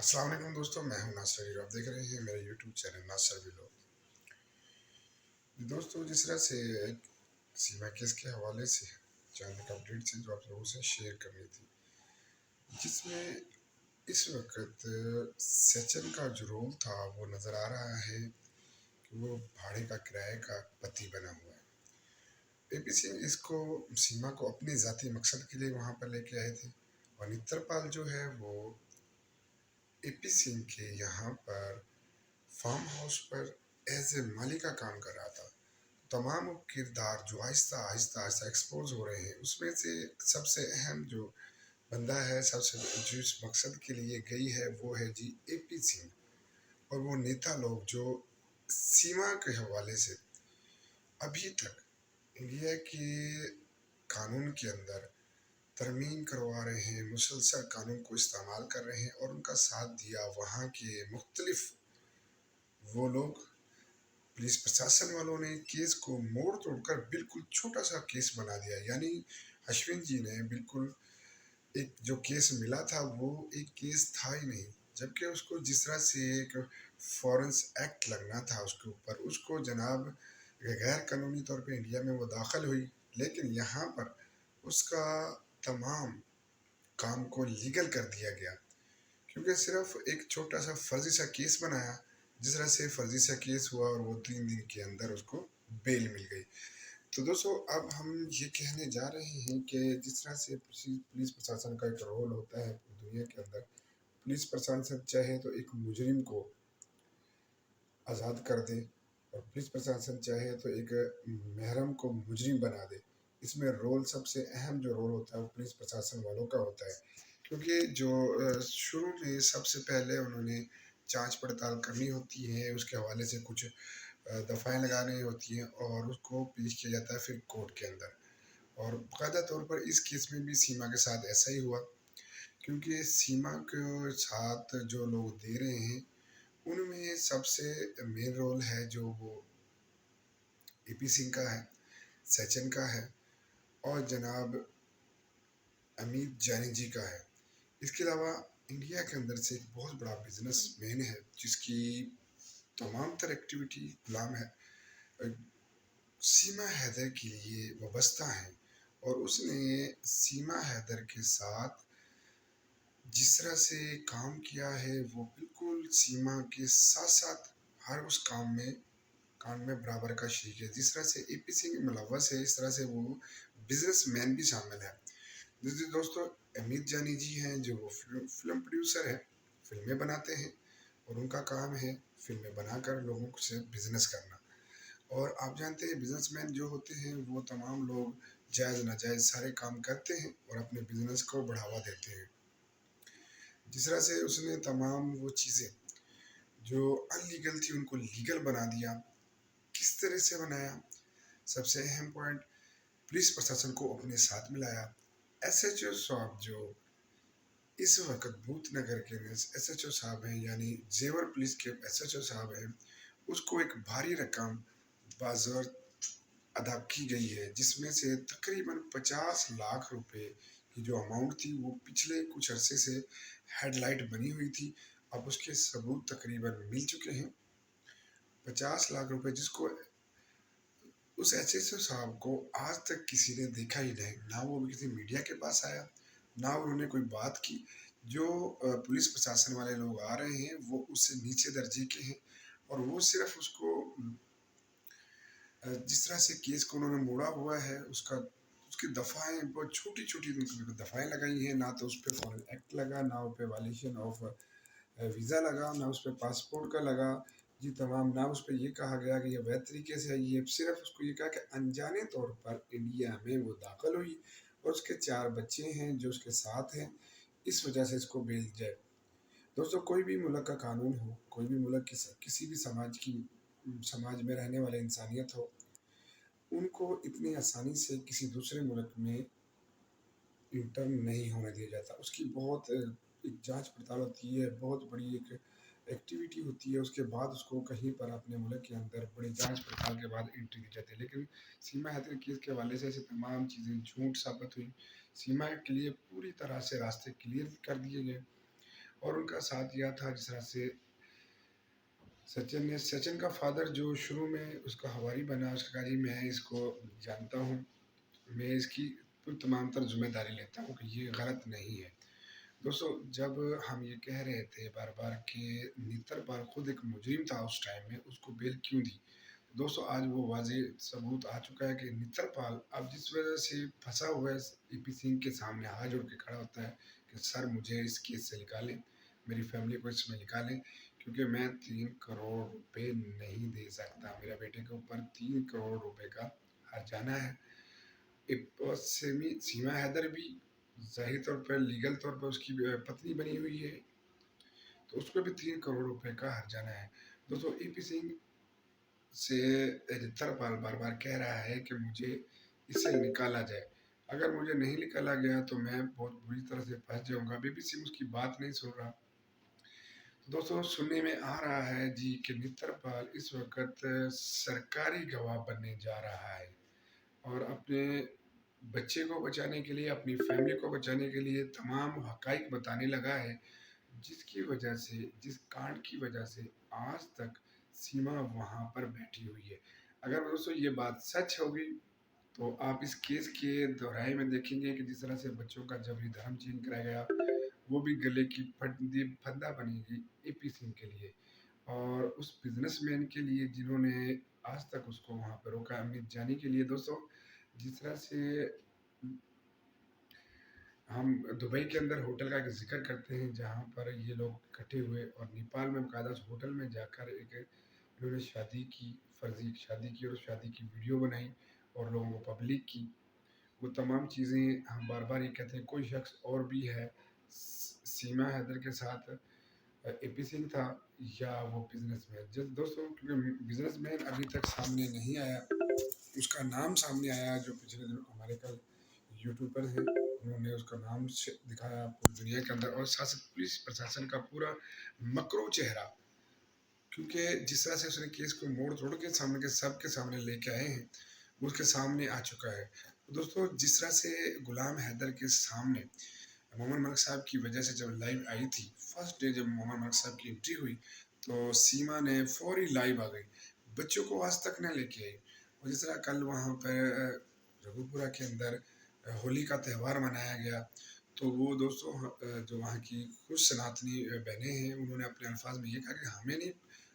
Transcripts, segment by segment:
अस्सलाम वालेकुम दोस्तों, मैं हूं नासिर। आप देख रहे हैं मेरा यूट्यूब चैनल नासिर व्लॉग। दोस्तों, जिस तरह से एक सीमा केस के हवाले से चंद एक अपडेट थी जो आप लोगों से शेयर करनी थी, जिसमें इस वक्त सचिन का जो रोल था वो नज़र आ रहा है कि वो भाड़े का किराए का पति बना हुआ है। एपी सिंह इसको सीमा को अपने ज़ाती मकसद के लिए वहाँ पर लेके आए थे, और नित्रपाल जो है वो एपी सिंह के यहाँ पर फार्म हाउस पर एज ए माली का काम कर रहा था। तमाम वो किरदार जो आहिस्ता आहिस्ता आहिस्ता एक्सपोज हो रहे हैं, उसमें से सबसे अहम जो बंदा है, सबसे जिस मकसद के लिए गई है, वो है जी एपी सिंह। और वो नेता लोग जो सीमा के हवाले से अभी तक इंडिया के कानून के अंदर तरमीम करवा रहे हैं, मुसलसल कानून को इस्तेमाल कर रहे हैं, और उनका साथ दिया वहाँ के मुख्तलिफ वो लोग। पुलिस प्रशासन वालों ने केस को मोड़ तोड़कर बिल्कुल छोटा सा केस बना दिया। यानी अश्विन जी ने बिल्कुल एक जो केस मिला था वो एक केस था ही नहीं, जबकि उसको जिस तरह से एक फॉरेंस एक्ट लगना था उसके ऊपर, उसको जनाब गैर कानूनी तौर पे इंडिया में वो दाखिल हुई। लेकिन यहाँ पर उसका तमाम काम को लीगल कर दिया गया, क्योंकि सिर्फ एक छोटा सा फर्जी सा केस बनाया। जिस तरह से फर्जी सा केस हुआ और वो 3 दिन के अंदर उसको बेल मिल गई। तो दोस्तों, अब हम ये कहने जा रहे हैं कि जिस तरह से पुलिस प्रशासन का एक रोल होता है दुनिया के अंदर, पुलिस प्रशासन चाहे तो एक मुजरिम को आज़ाद कर दे, और पुलिस प्रशासन चाहे तो एक महरम को मुजरिम बना दे। इसमें रोल सबसे अहम जो रोल होता है वो पुलिस प्रशासन वालों का होता है, क्योंकि जो शुरू में सबसे पहले उन्होंने जांच पड़ताल करनी होती है, उसके हवाले से कुछ दफ़ाएँ लगानी होती हैं, और उसको पेश किया जाता है फिर कोर्ट के अंदर। और बाकायदा तौर पर इस केस में भी सीमा के साथ ऐसा ही हुआ, क्योंकि सीमा के साथ जो लोग दे रहे हैं उनमें सबसे मेन रोल है जो वो एपी सिंह का है, सचिन का है, और जनाब अमित जानी जी का है। इसके अलावा इंडिया के अंदर से एक बहुत बड़ा बिजनेस मैन है जिसकी तमाम तर एक्टिविटी गुलाम है, सीमा हैदर के लिए वाबस्ता है। और उसने सीमा हैदर के साथ जिस तरह से काम किया है वो बिल्कुल सीमा के साथ साथ हर उस काम में बराबर का शरीक है। जिस तरह से एपी सिंह मुलव्वस है, इस तरह से वो बिजनेसमैन भी शामिल है। जैसे दोस्तों, अमित जानी जी हैं जो वो फिल्म प्रोड्यूसर है, फिल्में बनाते हैं, और उनका काम है फिल्में बनाकर लोगों से बिजनेस करना। और आप जानते हैं बिजनेसमैन जो होते हैं वो तमाम लोग जायज़ नाजायज़ सारे काम करते हैं और अपने बिजनेस को बढ़ावा देते हैं। जिस तरह से उसने तमाम वो चीज़ें जो अनलीगल थी उनको लीगल बना दिया। किस तरह से बनाया? सबसे अहम पॉइंट, पुलिस प्रशासन को अपने साथ मिलाया। एसएचओ साहब जो इस वक्त भूत नगर के एसएचओ साहब हैं, यानी जेवर पुलिस के एसएचओ साहब हैं, उसको एक भारी रकम बाज़र्त अदा की गई है, जिसमें से तकरीबन 50 लाख रुपए की जो अमाउंट थी वो पिछले कुछ अरसे से हेडलाइट बनी हुई थी। अब उसके सबूत तकरीबन मिल चुके हैं। 50 लाख रुपए जिसको उस एसएचओ साहब को आज तक किसी ने देखा ही नहीं, ना वो किसी मीडिया के पास आया, ना उन्होंने कोई बात की। जो पुलिस प्रशासन वाले लोग आ रहे हैं वो उससे नीचे दर्जे के हैं, और वो सिर्फ उसको जिस तरह से केस को उन्होंने मोड़ा हुआ है, उसका उसकी दफ़ाएं बहुत छोटी छोटी दफ़ाएं लगाई हैं। ना तो उस पर फॉरेन एक्ट लगा, ना उस पर वायलेशन ऑफ वीज़ा लगा, ना उस पर पासपोर्ट का लगा जी तमाम, ना उस पर ये कहा गया कि ये वैध तरीके से है। ये सिर्फ उसको ये कहा कि अनजाने तौर पर इंडिया में वो दाखिल हुई, और उसके 4 बच्चे हैं जो उसके साथ हैं, इस वजह से इसको भेज जाए। दोस्तों, कोई भी मुल्क का कानून हो, कोई भी मुल्क किसी भी समाज में रहने वाले इंसानियत हो, उनको इतनी आसानी से किसी दूसरे मुल्क में इंटर्न नहीं होने दिया जाता। उसकी बहुत एक जांच पड़ताल होती है, बहुत बड़ी एक एक्टिविटी होती है, उसके बाद उसको कहीं पर अपने मुल्क के अंदर बड़ी जांच पड़ताल के बाद एंट्री दी जाती है। लेकिन सीमा हैदर केस के हवाले से ऐसे तमाम चीज़ें झूठ साबित हुई। सीमा के लिए पूरी तरह से रास्ते क्लियर कर दिए गए, और उनका साथ दिया था। जिस तरह से सचिन का फादर जो शुरू में उसका हवारी बना, उसका कहा जी मैं इसको जानता हूँ, मैं इसकी तमाम तर जिम्मेदारी लेता हूँ कि ये गलत नहीं है। दोस्तों, जब हम ये कह रहे थे बार बार कि नेत्रपाल खुद एक मुजरिम था उस टाइम में, उसको बेल क्यों दी, दोस्तों आज वो वाज़ेह सबूत आ चुका है कि नेत्रपाल अब जिस वजह से फंसा हुआ है, ईपी सिंह के सामने हाथ जोड़ के खड़ा होता है कि सर मुझे इस केस से निकालें, मेरी फैमिली को इसमें निकालें, क्योंकि मैं 3 करोड़ रुपए नहीं दे सकता। मेरा बेटे के ऊपर 3 करोड़ रुपए का हर्जाना है। सीमा हैदर भी ज़ाहिर तौर पर, लीगल तौर पर उसकी पत्नी बनी हुई है, तो उसको भी 3 करोड़ रुपए का हर्जाना है। दोस्तों, ईपी सिंह से नेत्रपाल बार बार कह रहा है कि मुझे इसे निकाला जाए, अगर मुझे नहीं निकाला गया तो मैं बहुत बुरी तरह से फंस जाऊंगा। बीबी सिंह उसकी बात नहीं सुन रहा। तो दोस्तों, सुनने में आ रहा है जी कि नेत्रपाल इस वक्त सरकारी गवाह बनने जा रहा है और अपने बच्चे को बचाने के लिए, अपनी फैमिली को बचाने के लिए तमाम हकाइक बताने लगा है, जिसकी वजह से, जिस कांड की वजह से आज तक सीमा वहां पर बैठी हुई है। अगर दोस्तों ये बात सच होगी तो आप इस केस के दोहराए में देखेंगे कि जिस तरह से बच्चों का जबरी धर्म चीन कराया गया, वो भी गले की फंदा बनेगी एपी सिंह के लिए और उस बिजनेसमैन के लिए जिन्होंने आज तक उसको वहां पर रोका, अमित जानी के लिए। दोस्तों, जिस तरह से हम दुबई के अंदर होटल का एक जिक्र करते हैं जहाँ पर ये लोग इकट्ठे हुए और नेपाल में बाकायदा उस होटल में जाकर एक इन्होंने शादी की, फर्जी शादी की और शादी की वीडियो बनाई और लोगों को पब्लिक की, वो तमाम चीज़ें हम बार बार ये कहते हैं। कोई शख्स और भी है सीमा हैदर के साथ, एपी सिंह था या वो बिजनेसमैन। जब दोस्तों, क्योंकि बिजनेसमैन अभी तक सामने नहीं आया, उसका नाम सामने आया जो पिछले दिनों हमारे कल यूट्यूबर हैं, उन्होंने उसका नाम दिखाया पूरी दुनिया के अंदर, और साथ साथ पुलिस प्रशासन का पूरा मकरो चेहरा, क्योंकि जिस तरह से उसने केस को मोड़ तोड़ के सामने के सबके सामने लेके आए हैं, वो उसके सामने आ चुका है। दोस्तों, जिस तरह से गुलाम हैदर के सामने मोहम्मद मलिक साहब की वजह से जब लाइव आई थी, फर्स्ट डे जब मोहम्मद मलिक साहब की एंट्री हुई तो सीमा ने फौरी लाइव आ गई, बच्चों को आज तक न लेके आई। और जिस तरह कल वहाँ पर रघुपुरा के अंदर होली का त्यौहार मनाया गया, तो वो दोस्तों जो वहाँ की कुछ सनातनी बहनें हैं, उन्होंने अपने अल्फाज में ये कहा कि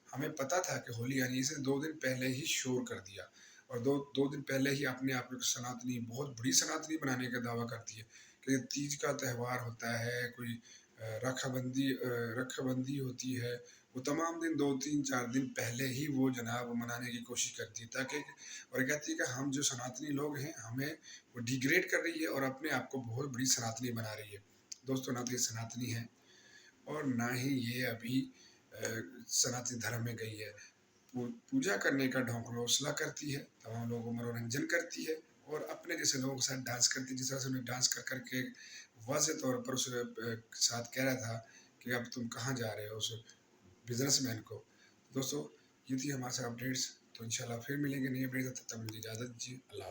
हमें पता था कि होली आनी, इसे 2 दिन पहले ही शोर कर दिया और दो दिन पहले ही अपने आप को सनातनी, बहुत बड़ी सनातनी बनाने का दावा करती है कि तीज का त्यौहार होता है, कोई रक्षाबंदी होती है, वो तमाम दिन 2 3 4 दिन पहले ही वो जनाब मनाने की कोशिश करती है, ताकि और कहती है कि हम जो सनातनी लोग हैं हमें वो डिग्रेड कर रही है और अपने आप को बहुत बड़ी सनातनी बना रही है। दोस्तों, ना तो ये सनातनी है और ना ही ये अभी सनातनी धर्म में गई है। पूजा करने का ढोंग हौसला करती है, तमाम लोगों को मनोरंजन करती है और अपने जैसे लोगों के साथ डांस करती है। जिस तरह से उन्हें डांस कर करके वाज़ेह तौर पर उस साथ कह रहा था कि अब तुम कहाँ जा रहे हो, उस बिजनेसमैन को। दोस्तों, ये थी हमारे साथ अपडेट्स, तो इंशाल्लाह फिर मिलेंगे नई अपडेट, तब तक मुझे इजाज़त दीजिए। अल्लाह।